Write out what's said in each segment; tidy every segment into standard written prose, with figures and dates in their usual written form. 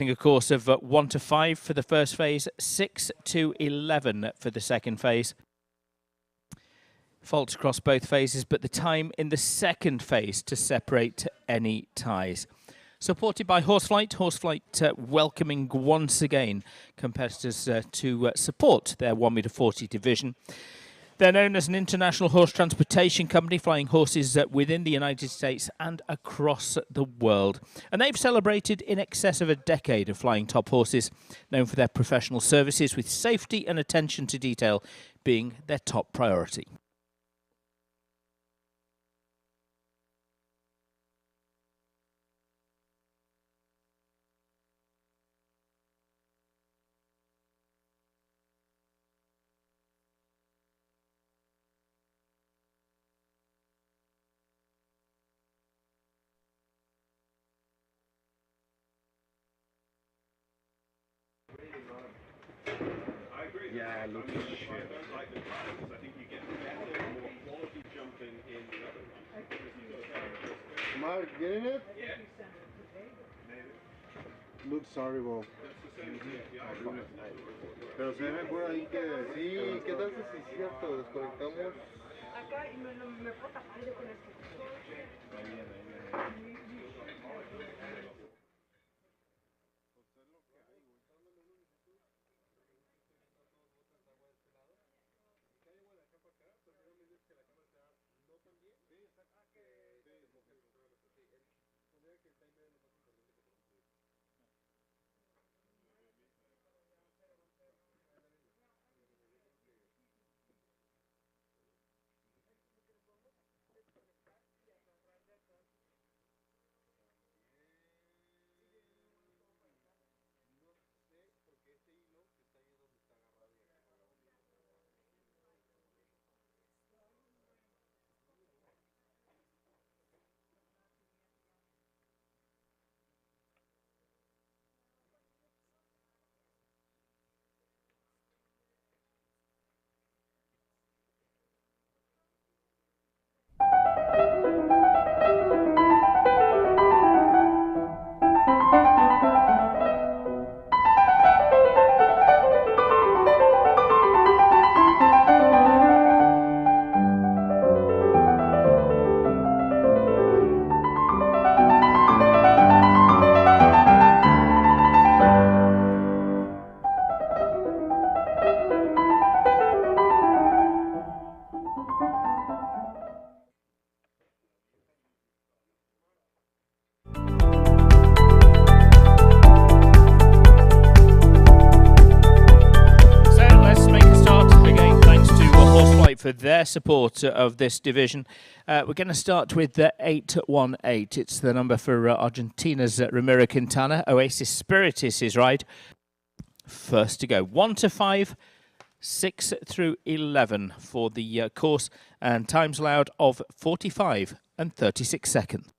A course of 1 to 5 for the first phase, 6 to 11 for the second phase. Faults across both phases, but the time in the second phase to separate any ties. Supported by Horseflight, Horseflight welcoming once again competitors to support their 1m40 division. They're known as an international horse transportation company, flying horses within the United States and across the world. And they've celebrated in excess of a decade of flying top horses, known for their professional services, with safety and attention to detail being their top priority. Yeah, look at shit. I don't like the drive because I think you get better, more quality jumping in the other one. Mark, getting it? Yeah. Looks horrible. Pero se ve por ahí que sí, ¿qué tal si es cierto? Desconectamos. Acá y me puedo tapar yo con esto. Ahí viene. For their support of this division. We're going to start with the 818. It's the number for Argentina's Ramiro Quintana. Oasis Spirit is his ride. First to go. 1 to 5, 6 through 11 for the course, and times allowed of 45 and 36 seconds.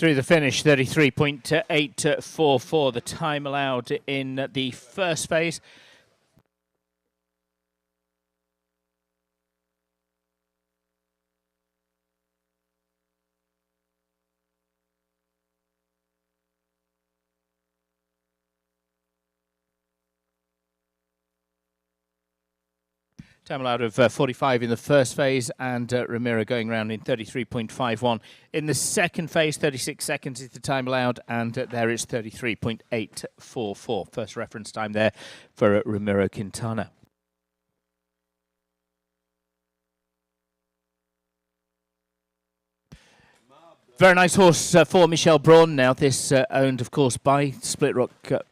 Through the finish, 33.844, the time allowed in the first phase. Time allowed of 45 in the first phase, and Ramiro going around in 33.51. In the second phase, 36 seconds is the time allowed, and there is 33.844. First reference time there for Ramiro Quintana. Very nice horse for Michelle Braun now. This owned, of course, by Split Rock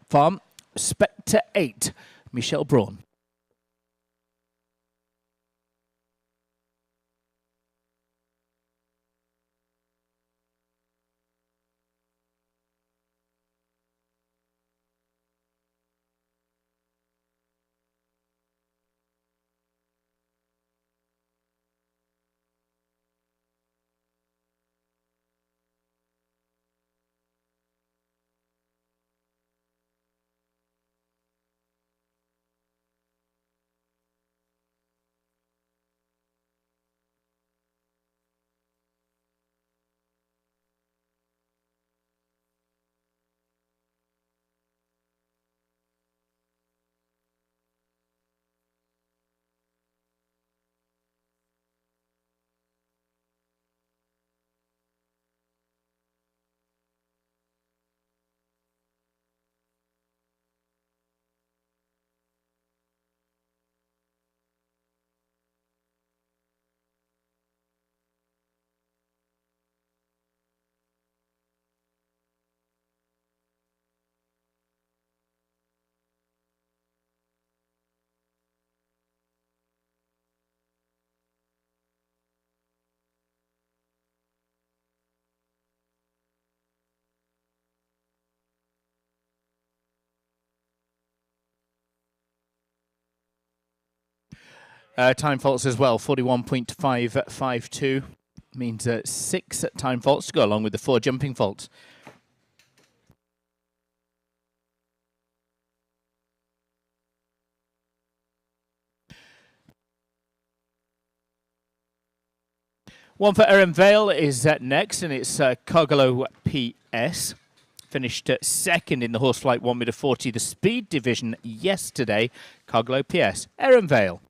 Farm. Spectre 8, Michelle Braun. Time faults as well, 41.552 means 6 time faults to go along with the 4 jumping faults. One for Erin Vale is next, and it's Cogolo PS. Finished second in the Horseflight 1m40, the speed division yesterday. Cogolo PS. Erin Vale.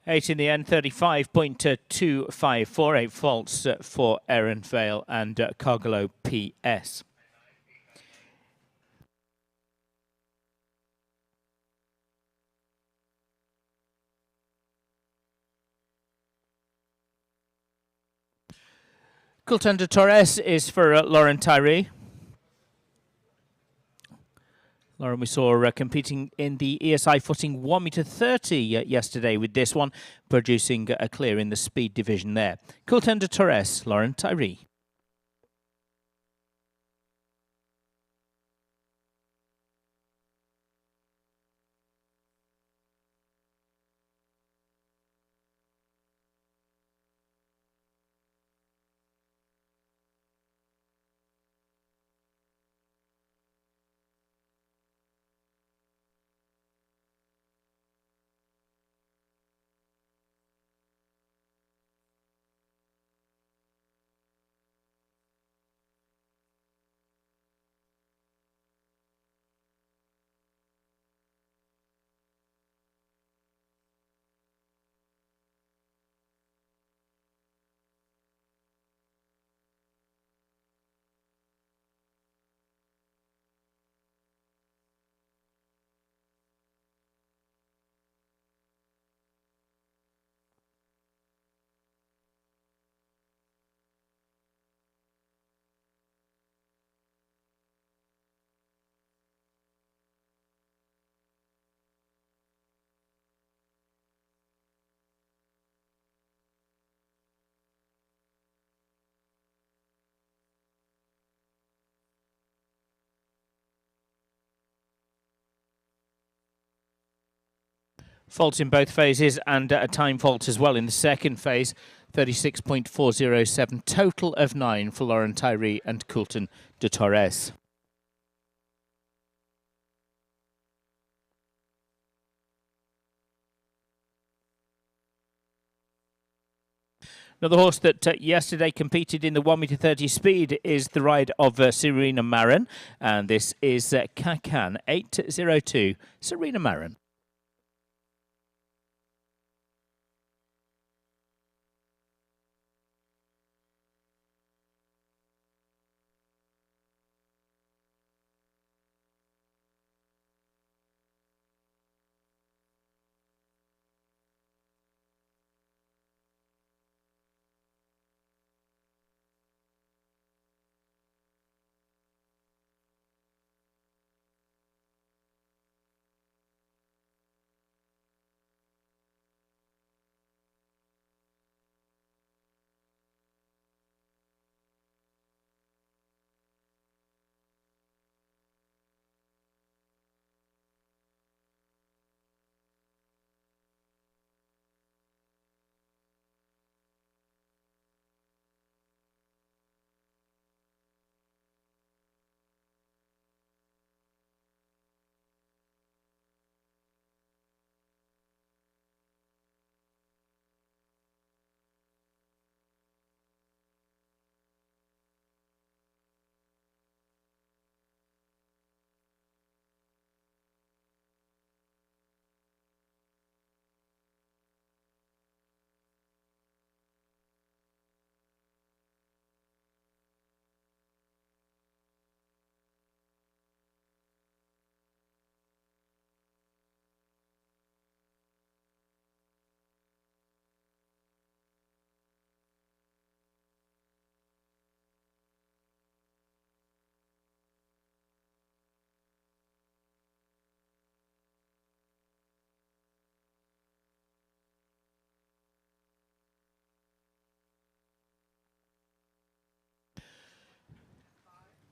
8 in the end, 35.254. 8 faults for Erin Vale and Cargolo PS. Coulton de Torres is for Lauren Tyree. Lauren, we saw competing in the ESI footing 1m30 yesterday with this one, producing a clear in the speed division there. Coulton de Torres, Lauren Tyree. Faults in both phases and a time fault as well in the second phase. 36.407, total of 9 for Lauren Tyree and Coulton de Torres. Now, the horse that yesterday competed in the 1m30 speed is the ride of Serena Marin, and this is Kakan 802, Serena Marin.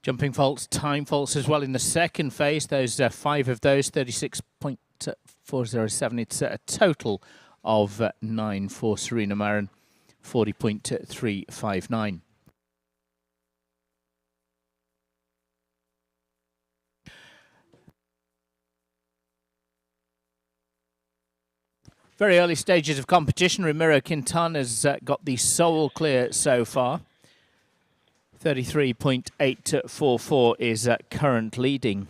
Jumping faults, time faults as well in the second phase. Those 5 of those, 36.407. It's a total of 9 for Serena Marin, 40.359. Very early stages of competition. Ramiro Quintana's got the sole clear so far. 33.844 is current leading.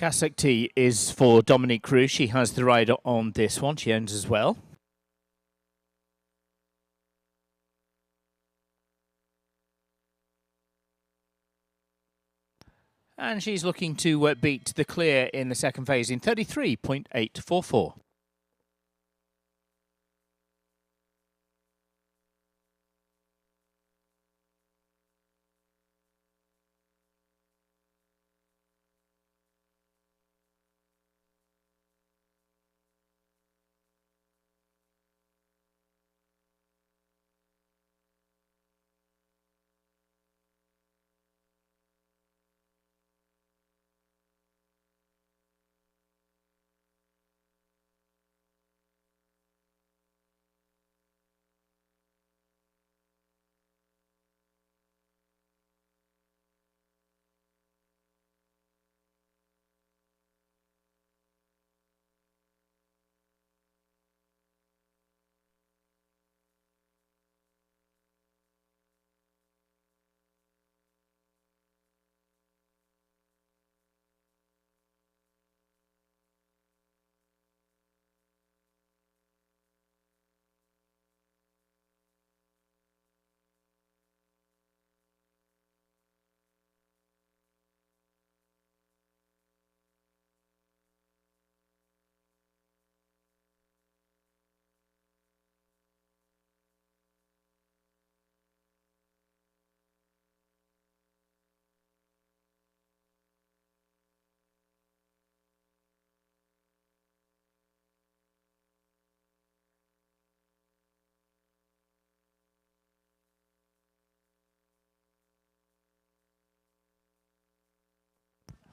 Kasek is for Dominique Cruz. She has the rider on this one. She owns as well. And she's looking to beat the clear in the second phase in 33.844.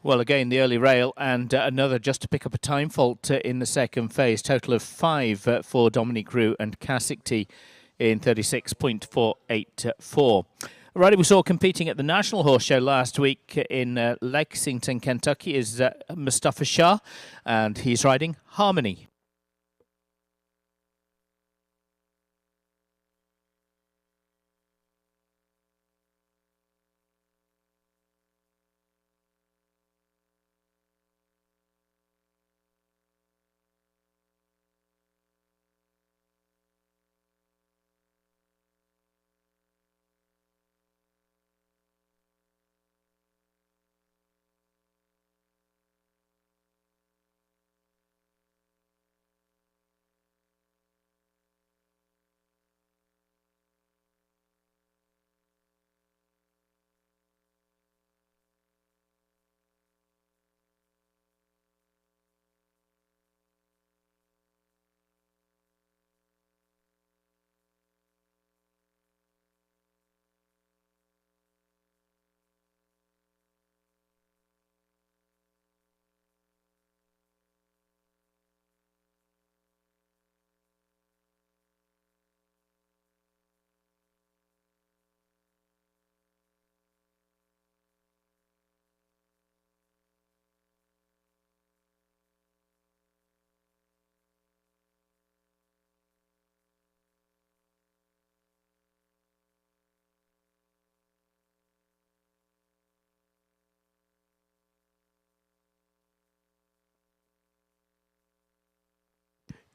Well, again, the early rail and another just to pick up a time fault in the second phase. Total of 5 for Dominique Roux and Kasek in 36.484. A rider we saw competing at the National Horse Show last week in Lexington, Kentucky is Mustafa Shah, and he's riding Harmony.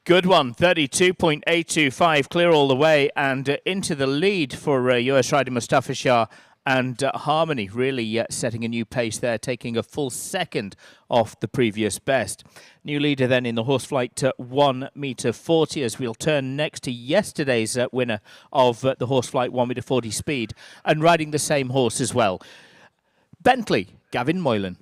Good one, 32.825, clear all the way and into the lead for US rider Mustafa Shah and Harmony really setting a new pace there, taking a full second off the previous best. New leader then in the Horseflight 1 meter 40 as we'll turn next to yesterday's winner of the Horseflight 1 meter 40 speed and riding the same horse as well. Bentley, Gavin Moylan.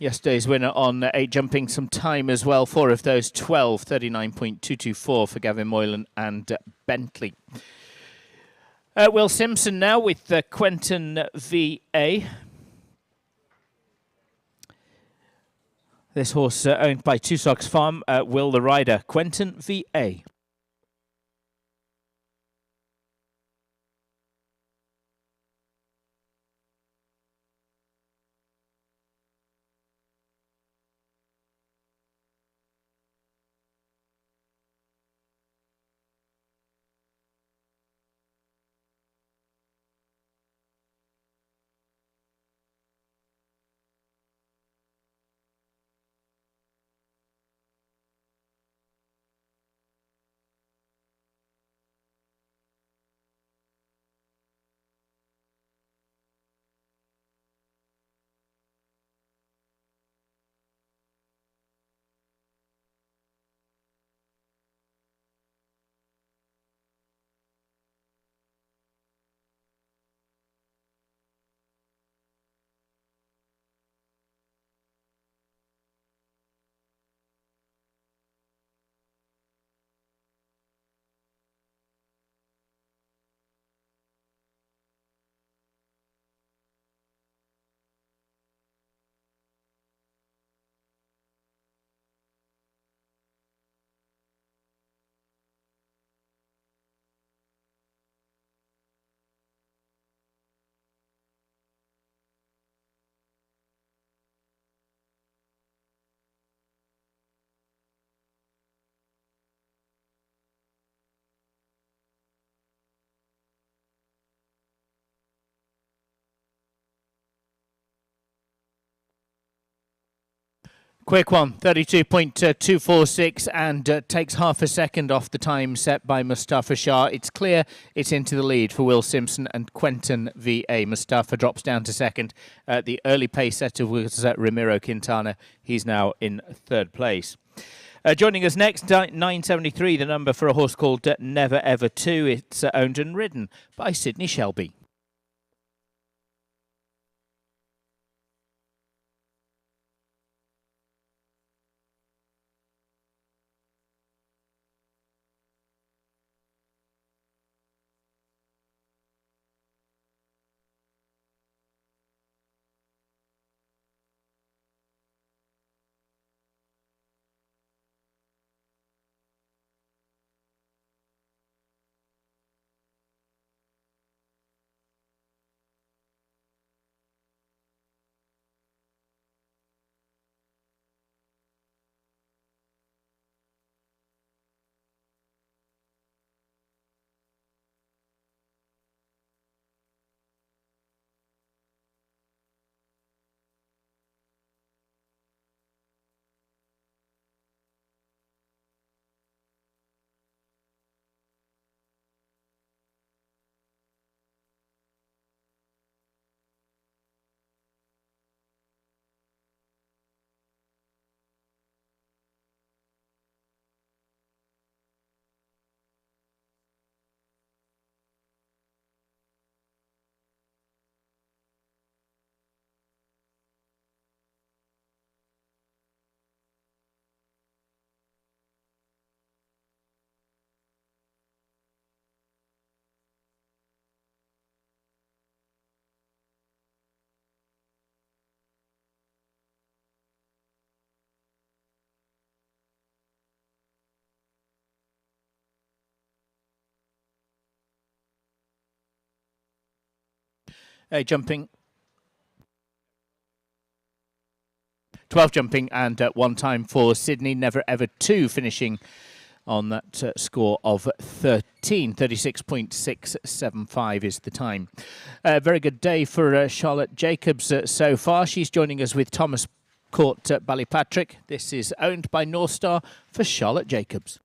Yesterday's winner on 8 jumping, some time as well. 4 of those 12, 39.224 for Gavin Moylan and Bentley. Will Simpson now with Quentin VA. This horse owned by Two Socks Farm. Will the rider, Quentin VA. Quick one, 32.246 and takes half a second off the time set by Mustafa Shah. It's clear it's into the lead for Will Simpson and Quentin VA. Mustafa drops down to second. The early pace setter was Ramiro Quintana. He's now in third place. Joining us next, 973, the number for a horse called Never Ever 2. It's owned and ridden by Sydney Shelby. Jumping. 12 jumping and 1 time for Sydney Never Ever 2, finishing on that score of 36.675 is the time. Very good day for Charlotte Jacobs so far. She's joining us with Thomas Court at Ballypatrick. This is owned by North Star for Charlotte Jacobs.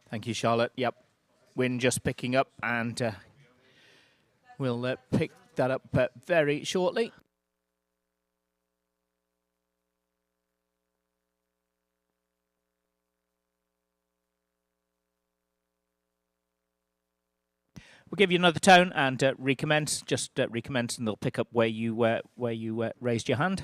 Thank you, Charlotte. Yep. Wind just picking up, and we'll pick that up very shortly. We'll give you another tone and recommence. Just recommence, and they'll pick up where you raised your hand.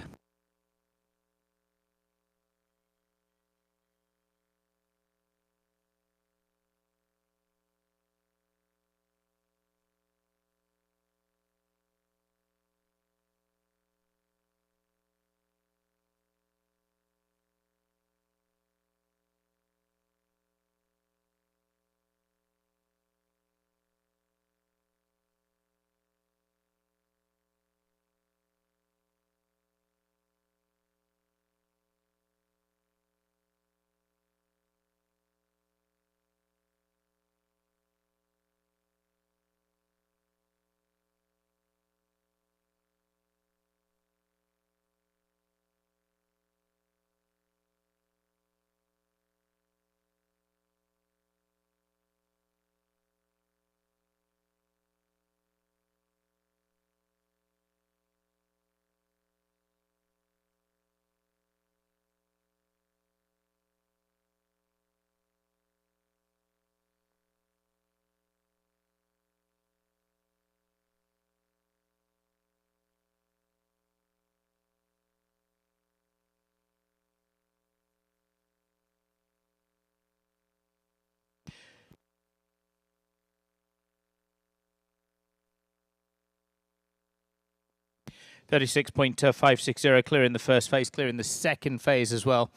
.560 clear in the first phase, clear in the second phase as well.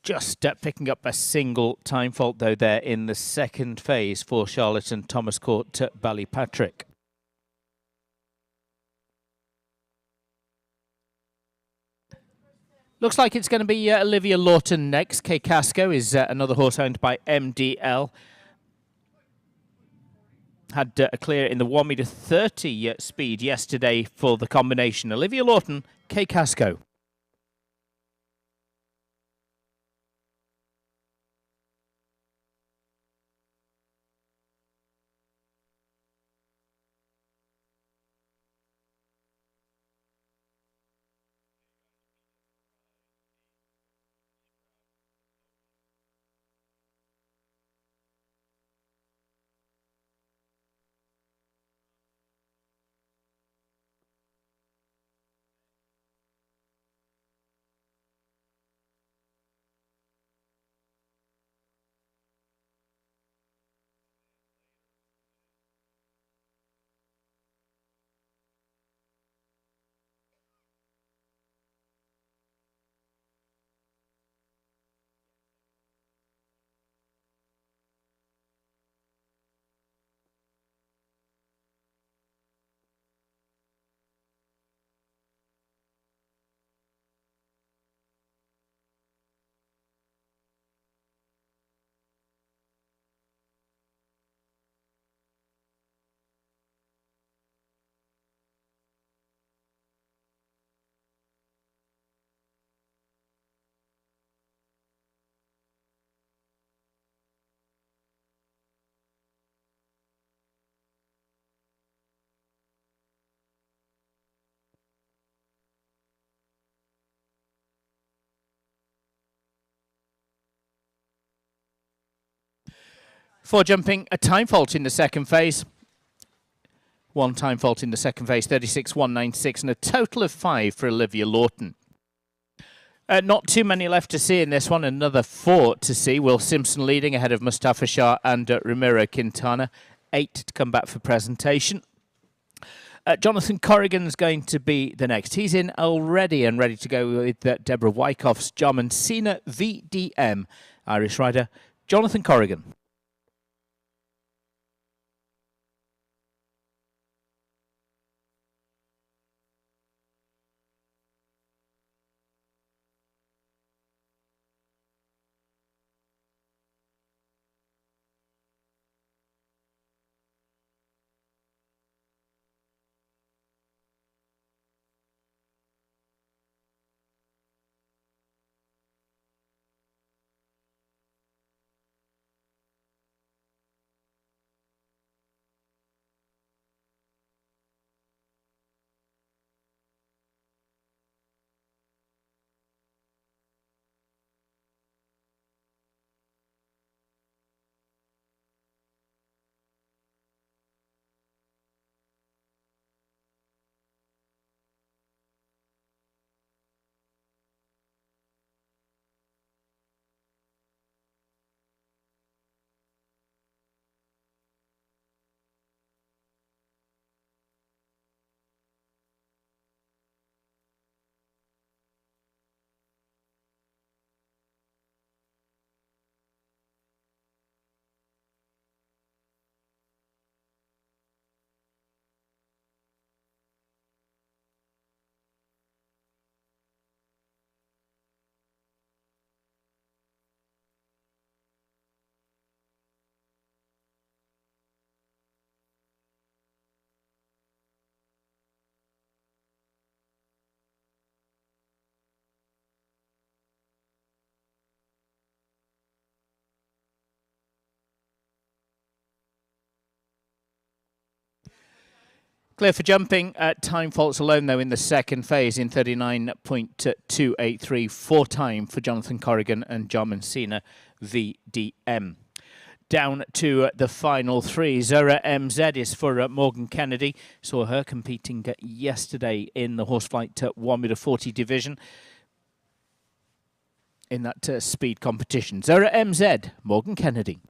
Just picking up a single time fault, though, there in the second phase for Charlotte and Thomas Court Ballypatrick. Looks like it's going to be Olivia Lawton next. Kay Casco is another horse owned by MDL. Had a clear in the 1m30 speed yesterday for the combination. Olivia Lawton, Kay Casco. For jumping, a time fault in the second phase. One time fault in the second phase, 36.196, and a total of 5 for Olivia Lawton. Not too many left to see in this one. Another 4 to see. Will Simpson leading ahead of Mustafa Shah and Ramiro Quintana. 8 to come back for presentation. Jonathan Corrigan's going to be the next. He's in already and ready to go with Deborah Wyckoff's Jarman Cena VDM. Irish rider, Jonathan Corrigan. Clear for jumping. Time faults alone, though, in the second phase in 39.283 for time for Jonathan Corrigan and John Mancina, VDM. Down to the final three. Zora MZ is for Morgan Kennedy. Saw her competing yesterday in the Horseflight 1m40 division in that speed competition. Zora MZ, Morgan Kennedy.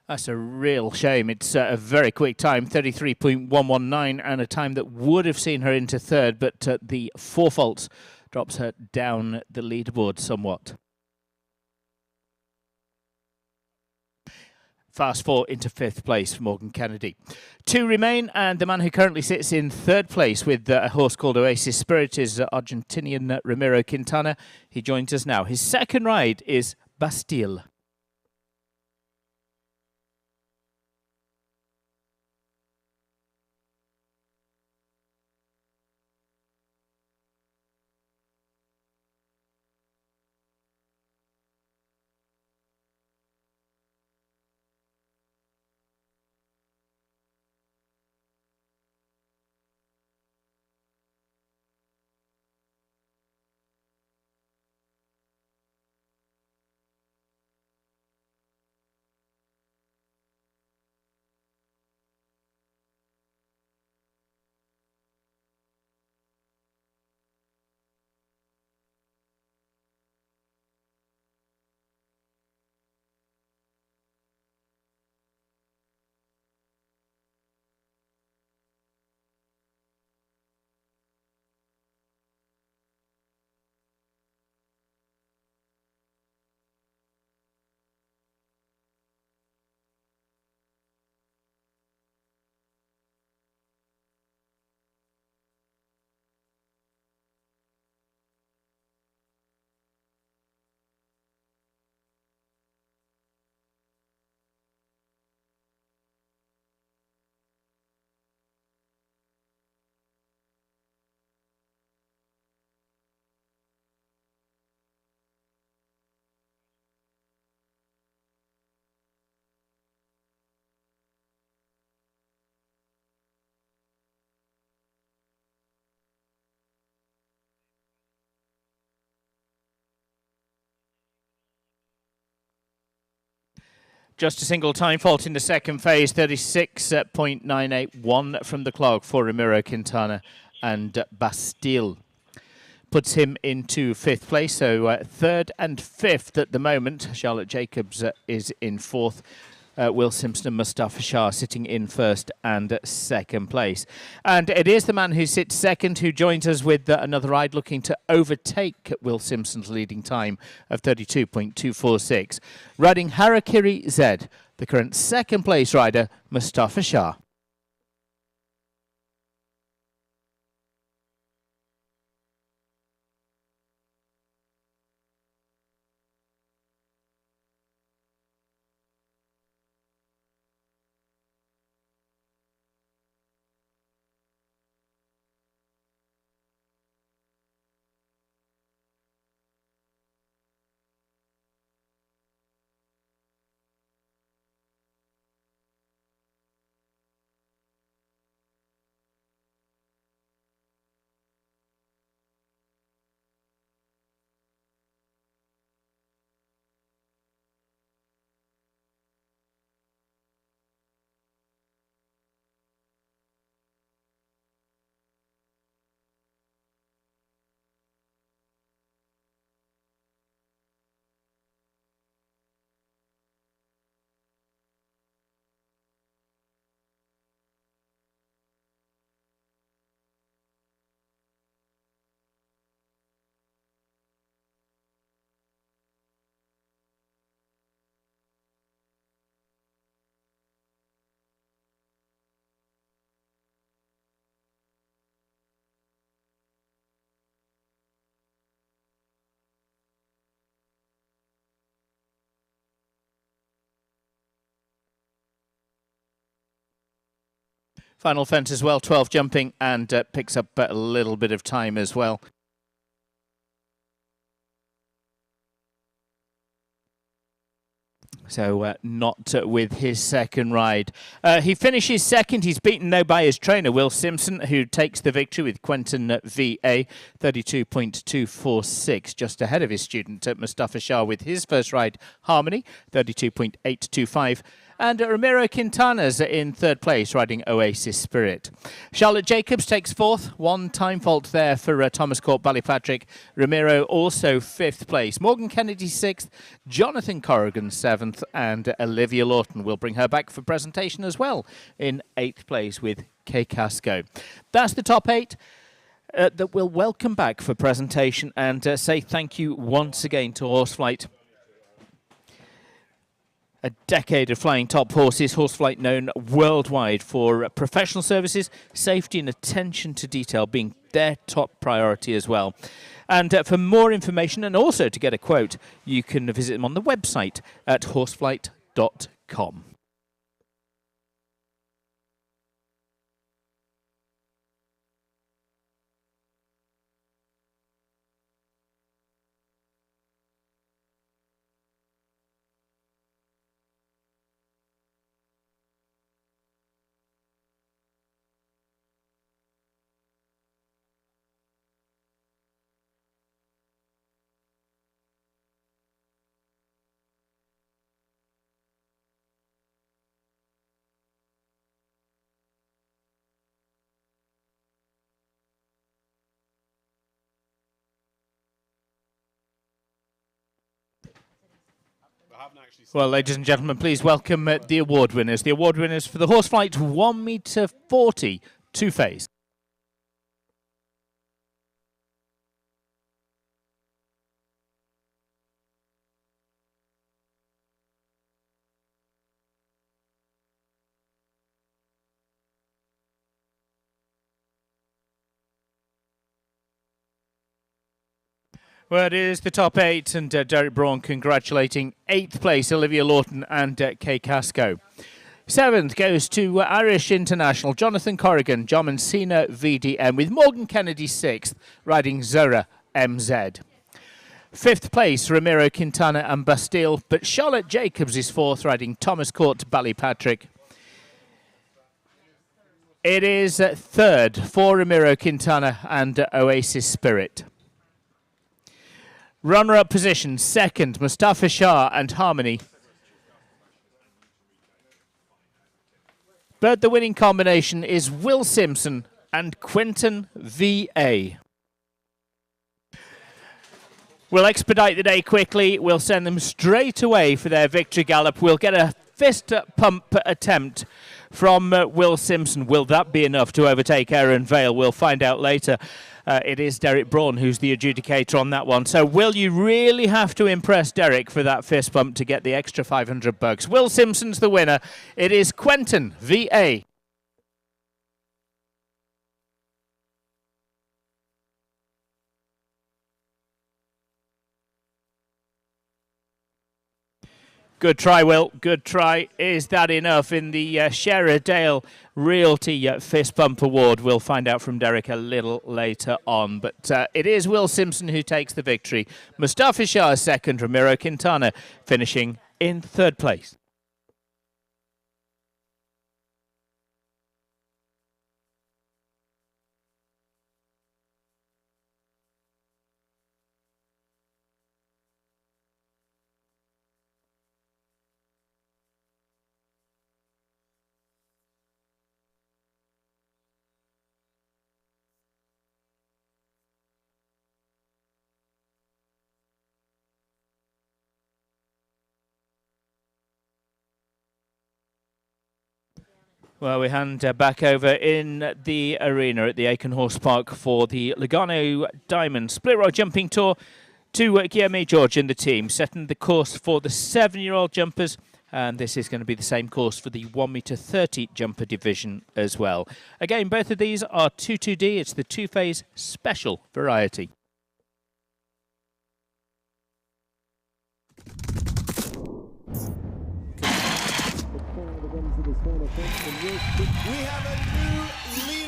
That's a real shame. It's a very quick time, 33.119, and a time that would have seen her into third, but the four faults drops her down the leaderboard somewhat. Fast four into fifth place for Morgan Kennedy. Two remain, and the man who currently sits in third place with a horse called Oasis Spirit is Argentinian Ramiro Quintana. He joins us now. His second ride is Bastille. Just a single time fault in the second phase, 36.981 from the clock for Ramiro Quintana and Bastille. Puts him into fifth place, so third and fifth at the moment. Charlotte Jacobs is in fourth. Will Simpson and Mustafa Shah sitting in first and second place. And it is the man who sits second who joins us with another ride looking to overtake Will Simpson's leading time of 32.246. Riding Harakiri Z, the current second place rider, Mustafa Shah. Final fence as well, 12 jumping, and picks up a little bit of time as well. So not with his second ride. He finishes second. He's beaten now by his trainer, Will Simpson, who takes the victory with Quentin VA, 32.246, just ahead of his student Mustafa Shah with his first ride, Harmony, 32.825. And Ramiro Quintana's in third place, riding Oasis Spirit. Charlotte Jacobs takes fourth. One time fault there for Thomas Court Ballypatrick. Ramiro also fifth place. Morgan Kennedy sixth. Jonathan Corrigan seventh. And Olivia Lawton will bring her back for presentation as well in eighth place with Kay Casco. That's the top eight. That we'll welcome back for presentation and say thank you once again to Horseflight. A decade of flying top horses, Horseflight known worldwide for professional services, safety and attention to detail being their top priority as well. And for more information and also to get a quote, you can visit them on the website at horseflight.com. Well, ladies and gentlemen, please welcome the award winners. The award winners for the Horseflight 1 metre 40 two-phase. Well, it is the top eight, and Derek Braun congratulating eighth place Olivia Lawton and Kay Casco. Seventh goes to Irish International Jonathan Corrigan, John Mancina VDM, with Morgan Kennedy sixth, riding Zora MZ. Fifth place, Ramiro Quintana and Bastille, but Charlotte Jacobs is fourth, riding Thomas Court Ballypatrick. It is third for Ramiro Quintana and Oasis Spirit. Runner-up position, second, Mustafa Shah and Harmony. But the winning combination is Will Simpson and Quentin VA. We'll expedite the day quickly. We'll send them straight away for their victory gallop. We'll get a fist pump attempt from Will Simpson. Will that be enough to overtake Aaron Vale? We'll find out later. It is Derek Braun who's the adjudicator on that one. So will you really have to impress Derek for that fist bump to get the extra 500 bucks? Will Simpson's the winner. It is Quentin VA. Good try, Will. Good try. Is that enough in the Sherrodale Realty Fist Bump Award? We'll find out from Derek a little later on. But it is Will Simpson who takes the victory. Mustafa Shah second, Ramiro Quintana finishing in third place. Well, we hand back over in the arena at the Aiken Horse Park for the Lugano Diamond Split Row Jumping Tour to Guillermo George and the team, setting the course for the 7-year-old jumpers. And this is going to be the same course for the 1 metre 30 jumper division as well. Again, both of these are 2-2D. It's the two-phase special variety. his final fence and Will's kick. We have a new leader.